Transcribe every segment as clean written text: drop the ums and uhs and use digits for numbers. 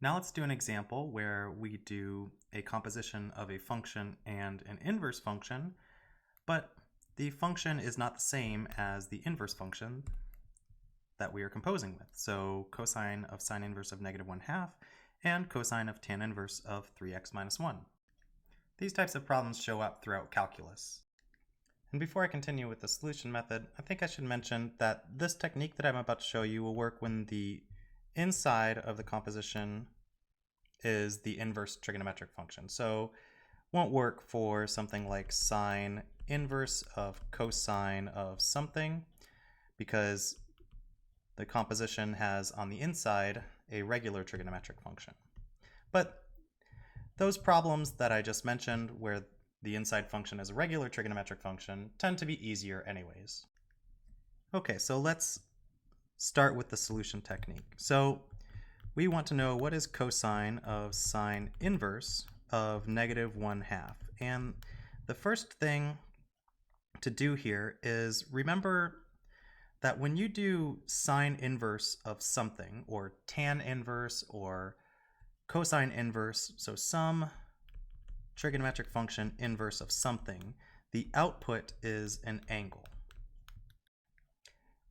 Now let's do an example where we do a composition of a function and an inverse function, but the function is not the same as the inverse function that we are composing with. So cosine of sine inverse of -1/2 and cosine of tan inverse of 3x minus 1. These types of problems show up throughout calculus. And before I continue with the solution method, I think I should mention that this technique that I'm about to show you will work when the inside of the composition is the inverse trigonometric function. So won't work for something like sine inverse of cosine of something, because the composition has on the inside a regular trigonometric function. But those problems that I just mentioned, where the inside function is a regular trigonometric function, tend to be easier anyways. Okay, so let's start with the solution technique. So we want to know what is cosine of sine inverse of -1/2. And the first thing to do here is remember that when you do sine inverse of something, or tan inverse, or cosine inverse, so some trigonometric function inverse of something, the output is an angle.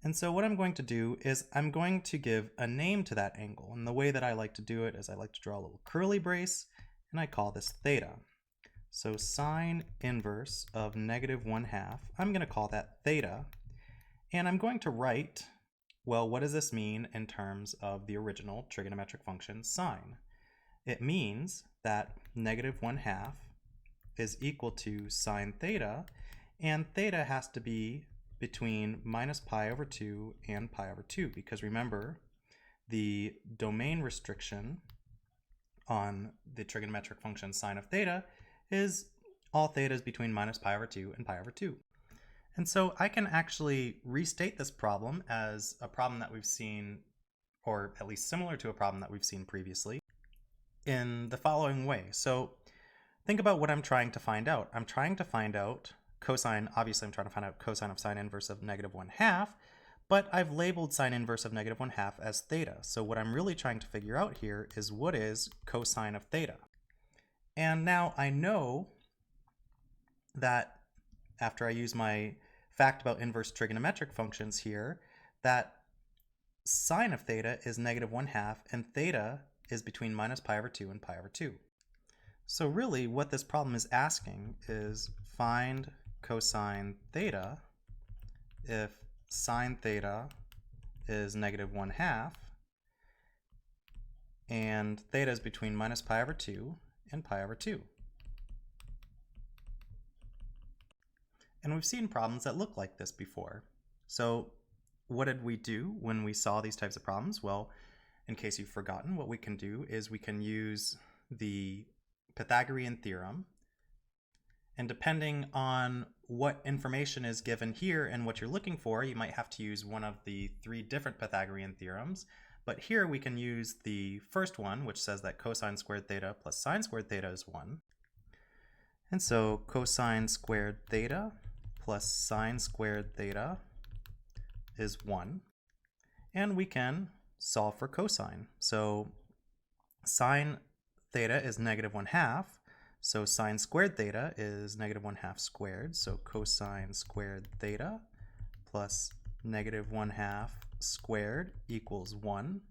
And so what I'm going to do is I'm going to give a name to that angle. And the way that I like to do it is I like to draw a little curly brace, and I call this theta. So sine inverse of -1/2, I'm going to call that theta. And I'm going to write, well, what does this mean in terms of the original trigonometric function sine? It means that -1/2 is equal to sine theta, and theta has to be between -pi/2 and pi/2, because remember, the domain restriction on the trigonometric function sine of theta is all theta is between -pi/2 and pi/2. And so I can actually restate this problem as a problem that we've seen, or at least similar to a problem that we've seen previously, in the following way. So think about what I'm trying to find out. I'm trying to find out cosine, obviously I'm trying to find out cosine of sine inverse of -1/2, but I've labeled sine inverse of -1/2 as theta. So what I'm really trying to figure out here is what is cosine of theta. And now I know that after I use my fact about inverse trigonometric functions here, that sine of theta is -1/2 and theta is between -pi/2 and pi/2. So really what this problem is asking is find cosine theta if sine theta is -1/2 and theta is between -pi/2 and pi/2. And we've seen problems that look like this before. So what did we do when we saw these types of problems? Well, in case you've forgotten, what we can do is we can use the Pythagorean Theorem, and depending on what information is given here and what you're looking for, you might have to use one of the 3 different Pythagorean theorems. But here we can use the first one, which says that cosine squared theta plus sine squared theta is 1. And so cosine squared theta plus sine squared theta is 1. And we can solve for cosine. So sine theta is -1/2. So sine squared theta is -1/2 squared. So cosine squared theta plus -1/2 squared equals 1.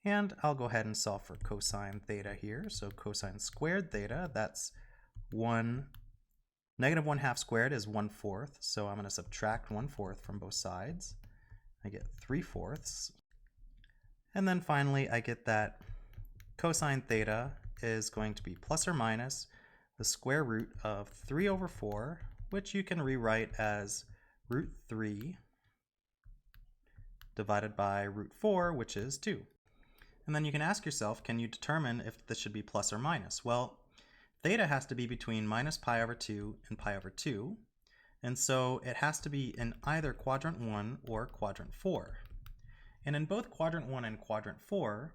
And I'll go ahead and solve for cosine theta here. So cosine squared theta, that's -1/2 squared is 1/4. So I'm going to subtract 1/4 from both sides. I get 3/4. And then finally I get that cosine theta is going to be plus or minus the square root of 3/4, which you can rewrite as √3 divided by √4, which is 2. And then you can ask yourself, can you determine if this should be plus or minus? Well, theta has to be between -pi/2 and pi/2, and so it has to be in either quadrant 1 or quadrant 4. And in both quadrant 1 and quadrant 4,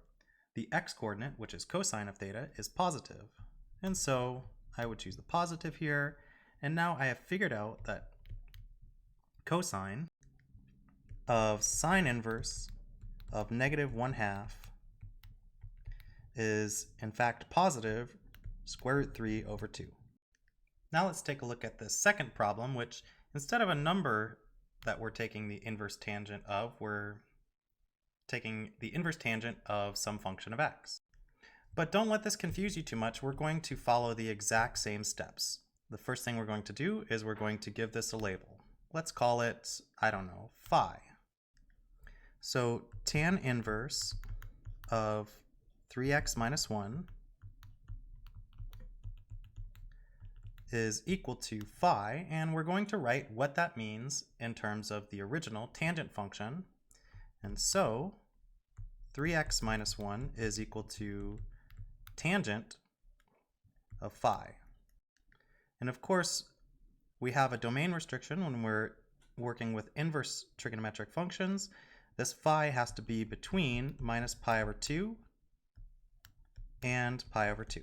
the x-coordinate, which is cosine of theta, is positive. And so I would choose the positive here, and now I have figured out that cosine of sine inverse of -1/2 is in fact positive square root 3 over 2. Now let's take a look at this second problem, which instead of a number that we're taking the inverse tangent of, we're taking the inverse tangent of some function of x. But don't let this confuse you too much. We're going to follow the exact same steps. The first thing we're going to do is we're going to give this a label. Let's call it, I don't know, phi. So tan inverse of 3x minus 1 is equal to phi, and we're going to write what that means in terms of the original tangent function. And so 3x minus 1 is equal to tangent of phi. And of course, we have a domain restriction when we're working with inverse trigonometric functions. This phi has to be between minus pi over 2 and pi over 2.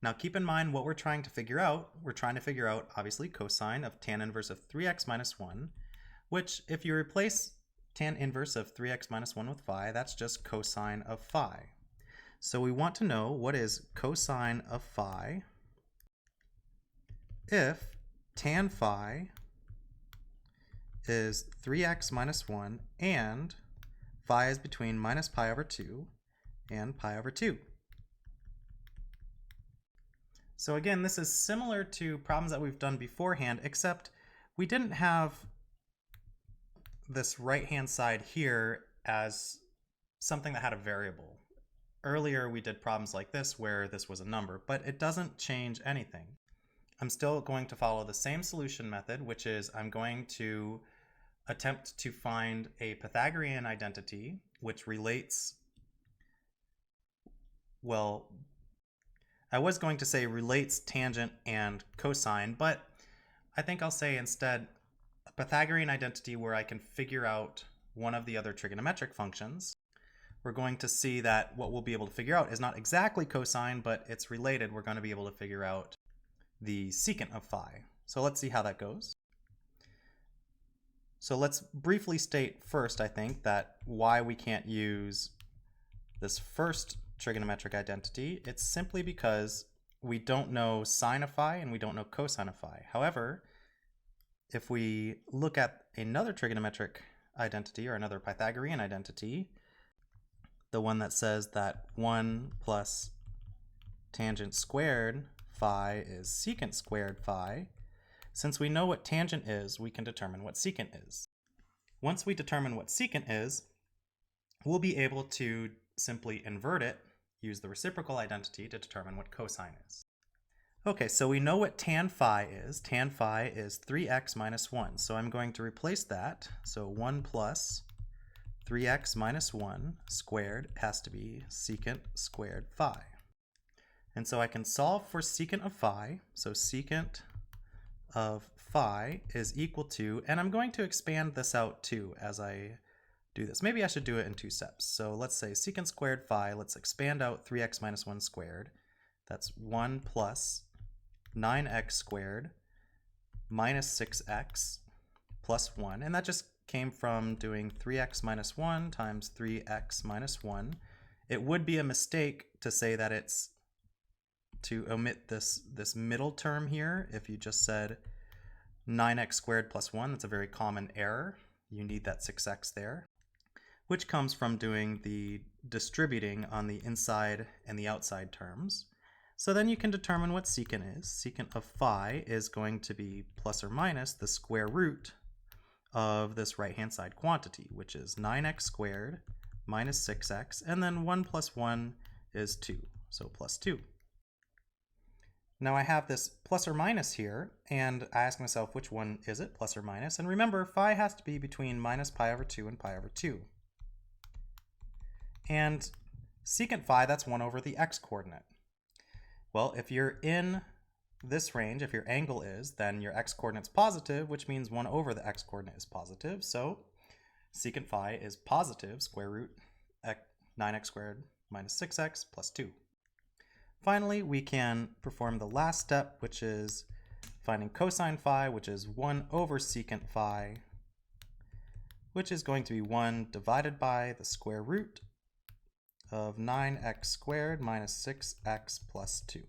Now keep in mind what we're trying to figure out. We're trying to figure out, obviously, cosine of tan inverse of 3x minus 1, which if you replace tan inverse of 3x minus 1 with phi, that's just cosine of phi. So we want to know what is cosine of phi if tan phi is 3x minus 1 and phi is between minus pi over 2 and pi over 2. So again, this is similar to problems that we've done beforehand, except we didn't have this right-hand side here as something that had a variable. Earlier we did problems like this where this was a number, but it doesn't change anything. I'm still going to follow the same solution method, which is I'm going to attempt to find a Pythagorean identity which relates, well, I was going to say relates tangent and cosine, but I think I'll say instead a Pythagorean identity where I can figure out one of the other trigonometric functions. We're going to see that what we'll be able to figure out is not exactly cosine, but it's related. We're going to be able to figure out the secant of phi. So let's see how that goes. So let's briefly state first, I think, that why we can't use this first trigonometric identity. It's simply because we don't know sine of phi and we don't know cosine of phi. However, if we look at another trigonometric identity or another Pythagorean identity, the one that says that 1 plus tangent squared phi is secant squared phi, since we know what tangent is, we can determine what secant is. Once we determine what secant is, we'll be able to simply invert it, use the reciprocal identity to determine what cosine is. Okay, so we know what tan phi is. Tan phi is 3x minus 1. So I'm going to replace that. So 1 plus 3x minus 1 squared has to be secant squared phi. And so I can solve for secant of phi. So secant of phi is equal to, and I'm going to expand this out too as I do this. Maybe I should do it in two steps. So let's say secant squared phi, let's expand out 3x minus 1 squared. That's 1 plus 9x squared minus 6x plus 1. And that just came from doing 3x minus 1 times 3x minus 1. It would be a mistake to say that it's to omit this middle term here. If you just said 9x squared plus 1, that's a very common error. You need that 6x there, which comes from doing the distributing on the inside and the outside terms. So then you can determine what secant is. Secant of phi is going to be plus or minus the square root of this right-hand side quantity, which is 9x squared minus 6x, and then 1 plus 1 is 2, so plus 2. Now I have this plus or minus here, and I ask myself which one is it, plus or minus? And remember, phi has to be between minus pi over 2 and pi over 2. And secant phi, that's 1 over the x-coordinate. Well, if you're in this range, if your angle is, then your x-coordinate's positive, which means 1 over the x-coordinate is positive. So secant phi is positive square root 9x squared minus 6x plus 2. Finally, we can perform the last step, which is finding cosine phi, which is 1 over secant phi, which is going to be 1 divided by the square root of 9x squared minus 6x plus 2.